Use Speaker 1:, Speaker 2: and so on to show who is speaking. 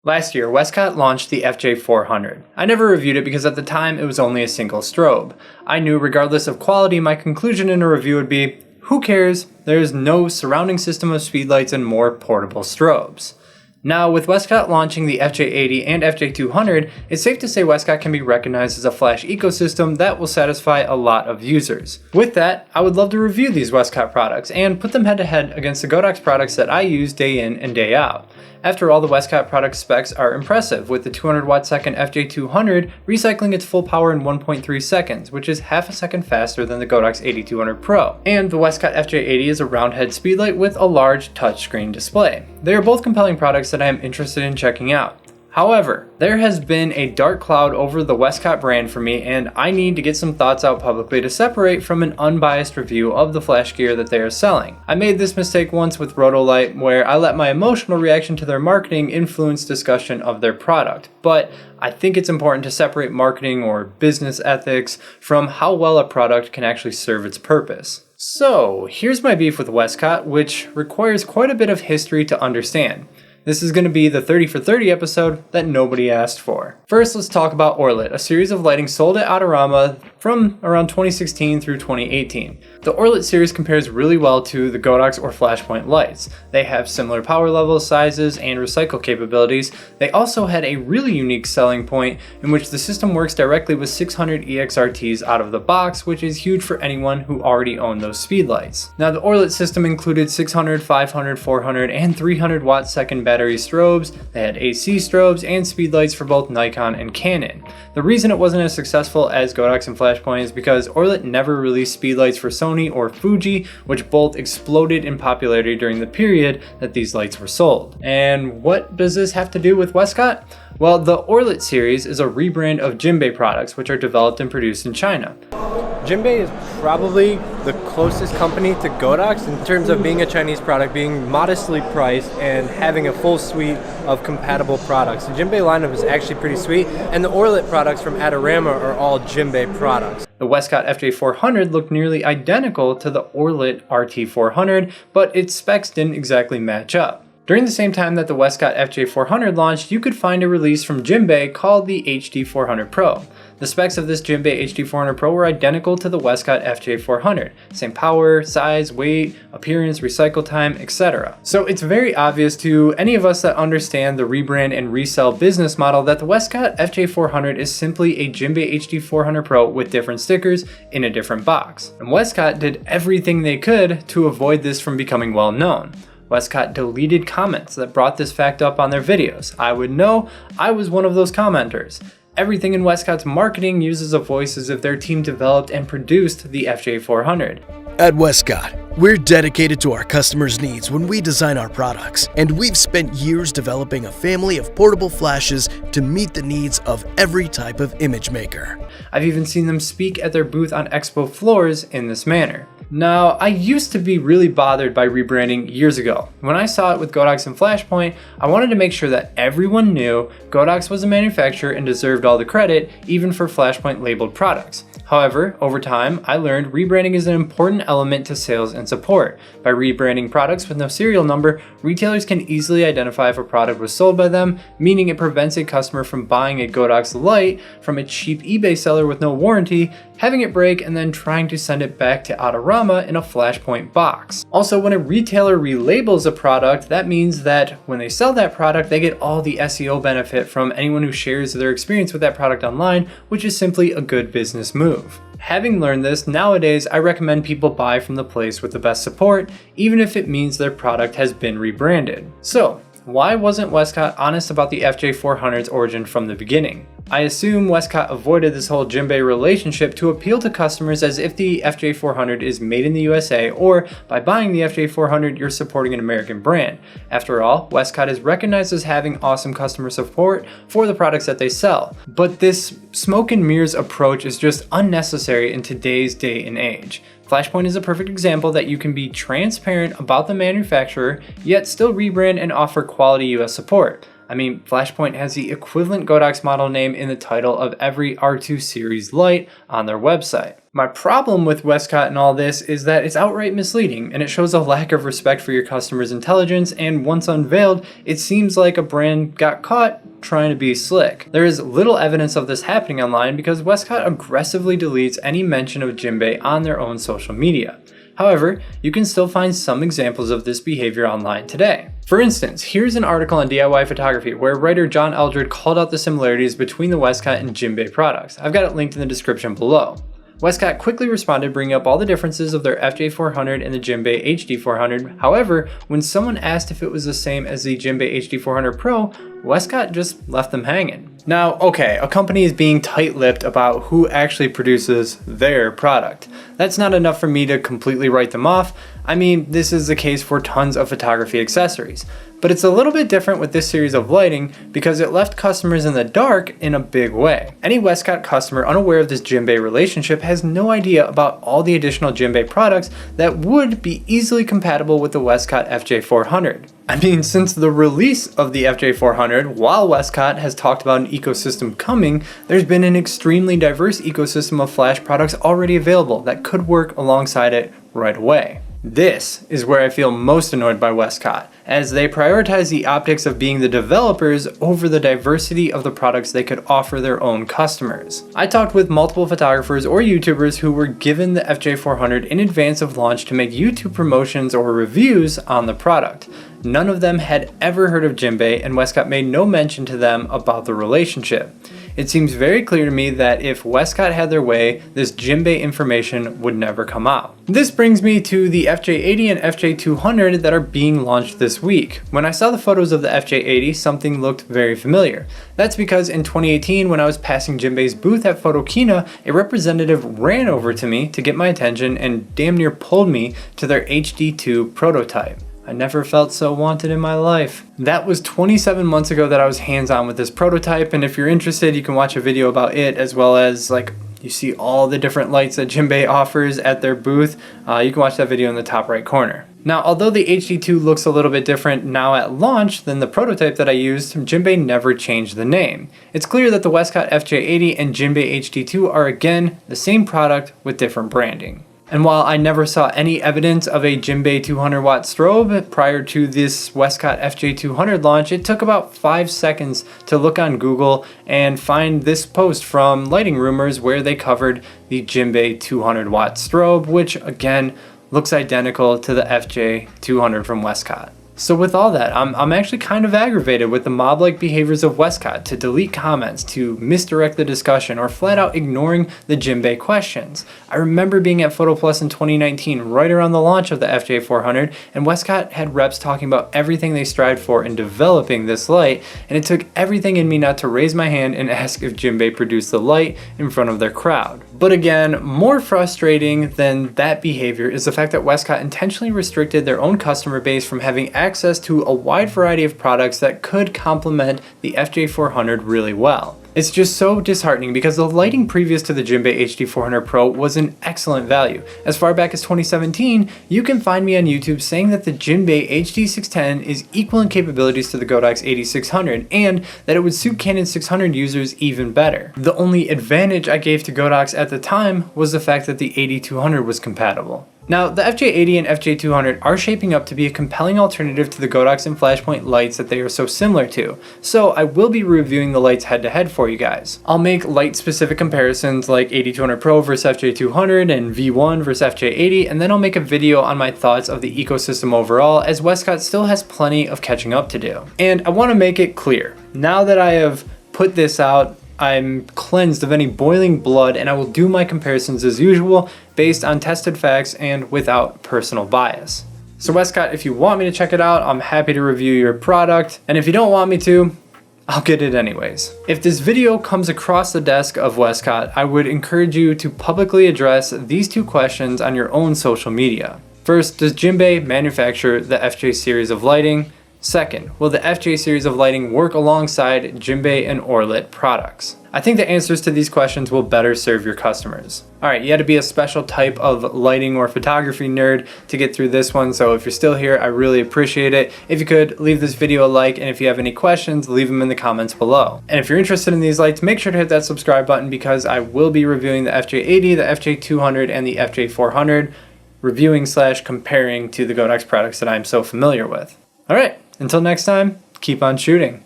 Speaker 1: Last year, Westcott launched the FJ400. I never reviewed it because at the time it was only a single strobe. I knew regardless of quality, my conclusion in a review would be, who cares? There's no surrounding system of speedlights and more portable strobes. Now, with Westcott launching the FJ80 and FJ200, it's safe to say Westcott can be recognized as a flash ecosystem that will satisfy a lot of users. With that, I would love to review these Westcott products and put them head to head against the Godox products that I use day in and day out. After all, the Westcott product specs are impressive, with the 200 watt second FJ200 recycling its full power in 1.3 seconds, which is half a second faster than the Godox 8200 Pro. And the Westcott FJ80 is a round head speedlight with a large touchscreen display. They are both compelling products that I am interested in checking out. However, there has been a dark cloud over the Westcott brand for me, and I need to get some thoughts out publicly to separate from an unbiased review of the flash gear that they are selling. I made this mistake once with Orlit, where I let my emotional reaction to their marketing influence discussion of their product, but I think it's important to separate marketing or business ethics from how well a product can actually serve its purpose. So, here's my beef with Westcott, which requires quite a bit of history to understand. This is going to be the 30 for 30 episode that nobody asked for. First, let's talk about Orlit, a series of lighting sold at Autorama from around 2016 through 2018. The Orlit series compares really well to the Godox or Flashpoint lights. They have similar power levels, sizes, and recycle capabilities. They also had a really unique selling point in which the system works directly with 600 EXRTs out of the box, which is huge for anyone who already owned those speedlights. Now, the Orlit system included 600, 500, 400, and 300 watt second battery strobes. They had AC strobes and speedlights for both Nikon and Canon. The reason it wasn't as successful as Godox and Flashpoint is because Orlit never released speedlights for Sony or Fuji, which both exploded in popularity during the period that these lights were sold. And what does this have to do with Westcott? Well, the Orlit series is a rebrand of Jinbei products, which are developed and produced in China.
Speaker 2: Jinbei is probably the closest company to Godox in terms of being a Chinese product, being modestly priced, and having a full suite of compatible products. The Jinbei lineup is actually pretty sweet, and the Orlit products from Autorama are all Jinbei products.
Speaker 1: The Westcott FJ400 looked nearly identical to the Orlit RT400, but its specs didn't exactly match up. During the same time that the Westcott FJ400 launched, you could find a release from Jinbei called the HD400 Pro. The specs of this Jinbei HD400 Pro were identical to the Westcott FJ400. Same power, size, weight, appearance, recycle time, etc. So it's very obvious to any of us that understand the rebrand and resell business model that the Westcott FJ400 is simply a Jinbei HD400 Pro with different stickers in a different box. And Westcott did everything they could to avoid this from becoming well known. Westcott deleted comments that brought this fact up on their videos. I would know, I was one of those commenters. Everything in Westcott's marketing uses a voice as if their team developed and produced the FJ400.
Speaker 3: At Westcott, we're dedicated to our customers' needs when we design our products, and we've spent years developing a family of portable flashes to meet the needs of every type of image maker.
Speaker 1: I've even seen them speak at their booth on expo floors in this manner. Now, I used to be really bothered by rebranding years ago. When I saw it with Godox and Flashpoint, I wanted to make sure that everyone knew Godox was a manufacturer and deserved all the credit, even for Flashpoint labeled products. However, over time, I learned rebranding is an important element to sales and support. By rebranding products with no serial number, retailers can easily identify if a product was sold by them, meaning it prevents a customer from buying a Godox light from a cheap eBay seller with no warranty, having it break, and then trying to send it back to Autorama in a Flashpoint box. Also, when a retailer relabels a product, that means that when they sell that product, they get all the SEO benefit from anyone who shares their experience with that product online, which is simply a good business move. Having learned this, nowadays I recommend people buy from the place with the best support, even if it means their product has been rebranded. So, why wasn't Westcott honest about the FJ400's origin from the beginning? I assume Westcott avoided this whole Jinbei relationship to appeal to customers as if the FJ400 is made in the USA, or by buying the FJ400 you're supporting an American brand. After all, Westcott is recognized as having awesome customer support for the products that they sell. But this smoke and mirrors approach is just unnecessary in today's day and age. Flashpoint is a perfect example that you can be transparent about the manufacturer, yet still rebrand and offer quality US support. I mean, Flashpoint has the equivalent Godox model name in the title of every R2 series light on their website. My problem with Westcott and all this is that it's outright misleading, and it shows a lack of respect for your customers' intelligence, and once unveiled, it seems like a brand got caught trying to be slick. There is little evidence of this happening online because Westcott aggressively deletes any mention of Jinbei on their own social media. However, you can still find some examples of this behavior online today. For instance, here's an article on DIY photography where writer John Eldred called out the similarities between the Westcott and Jinbei products. I've got it linked in the description below. Westcott quickly responded, bringing up all the differences of their FJ400 and the Jinbei HD400. However, when someone asked if it was the same as the Jinbei HD400 Pro, Westcott just left them hanging. Now, okay, a company is being tight-lipped about who actually produces their product. That's not enough for me to completely write them off. I mean, this is the case for tons of photography accessories. But it's a little bit different with this series of lighting because it left customers in the dark in a big way. Any Westcott customer unaware of this Jinbei relationship has no idea about all the additional Jinbei products that would be easily compatible with the Westcott FJ400. I mean, since the release of the FJ400, while Westcott has talked about an ecosystem coming, there's been an extremely diverse ecosystem of flash products already available that could work alongside it right away. This is where I feel most annoyed by Westcott, as they prioritize the optics of being the developers over the diversity of the products they could offer their own customers. I talked with multiple photographers or YouTubers who were given the FJ400 in advance of launch to make YouTube promotions or reviews on the product. None of them had ever heard of Jinbei, and Westcott made no mention to them about the relationship. It seems very clear to me that if Westcott had their way, this Jinbei information would never come out. This brings me to the FJ80 and FJ200 that are being launched this week. When I saw the photos of the FJ80, something looked very familiar. That's because in 2018, when I was passing Jinbei's booth at Photokina, a representative ran over to me to get my attention and damn near pulled me to their HD2 prototype. I never felt so wanted in my life. That was 27 months ago that I was hands-on with this prototype, and if you're interested, you can watch a video about it, as well as you see all the different lights that Jinbei offers at their booth. You can watch that video in the top right corner. Now, although the HD2 looks a little bit different now at launch than the prototype that I used, Jinbei never changed the name. It's clear that the Westcott FJ80 and Jinbei HD2 are again the same product with different branding. And while I never saw any evidence of a Jinbei 200 watt strobe prior to this Westcott FJ200 launch, it took about 5 seconds to look on Google and find this post from Lighting Rumors where they covered the Jinbei 200 watt strobe, which again looks identical to the FJ200 from Westcott. So with all that, I'm actually kind of aggravated with the mob-like behaviors of Westcott to delete comments, to misdirect the discussion, or flat out ignoring the Jinbei questions. I remember being at PhotoPlus in 2019, right around the launch of the FJ400, and Westcott had reps talking about everything they strived for in developing this light, and it took everything in me not to raise my hand and ask if Jinbei produced the light in front of their crowd. But again, more frustrating than that behavior is the fact that Westcott intentionally restricted their own customer base from having access to a wide variety of products that could complement the FJ400 really well. It's just so disheartening because the lighting previous to the Jinbei HD400 Pro was an excellent value. As far back as 2017, you can find me on YouTube saying that the Jinbei HD610 is equal in capabilities to the Godox 8600 and that it would suit Canon 600 users even better. The only advantage I gave to Godox at the time was the fact that the 8200 was compatible. Now, the FJ80 and FJ200 are shaping up to be a compelling alternative to the Godox and Flashpoint lights that they are so similar to, so I will be reviewing the lights head-to-head for you guys. I'll make light-specific comparisons like 8200 Pro versus FJ200 and V1 versus FJ80, and then I'll make a video on my thoughts of the ecosystem overall, as Westcott still has plenty of catching up to do. And I want to make it clear, now that I have put this out, I'm cleansed of any boiling blood, and I will do my comparisons as usual based on tested facts and without personal bias. So Westcott, if you want me to check it out, I'm happy to review your product, and if you don't want me to, I'll get it anyways. If this video comes across the desk of Westcott, I would encourage you to publicly address these two questions on your own social media. First, does Jinbei manufacture the FJ series of lighting? Second, will the FJ series of lighting work alongside Jinbei and Orlit products? I think the answers to these questions will better serve your customers. Alright, you had to be a special type of lighting or photography nerd to get through this one, so if you're still here, I really appreciate it. If you could, leave this video a like, and if you have any questions, leave them in the comments below. And if you're interested in these lights, make sure to hit that subscribe button because I will be reviewing the FJ80, the FJ200, and the FJ400, reviewing / comparing to the Godox products that I'm so familiar with. Alright, until next time, keep on shooting.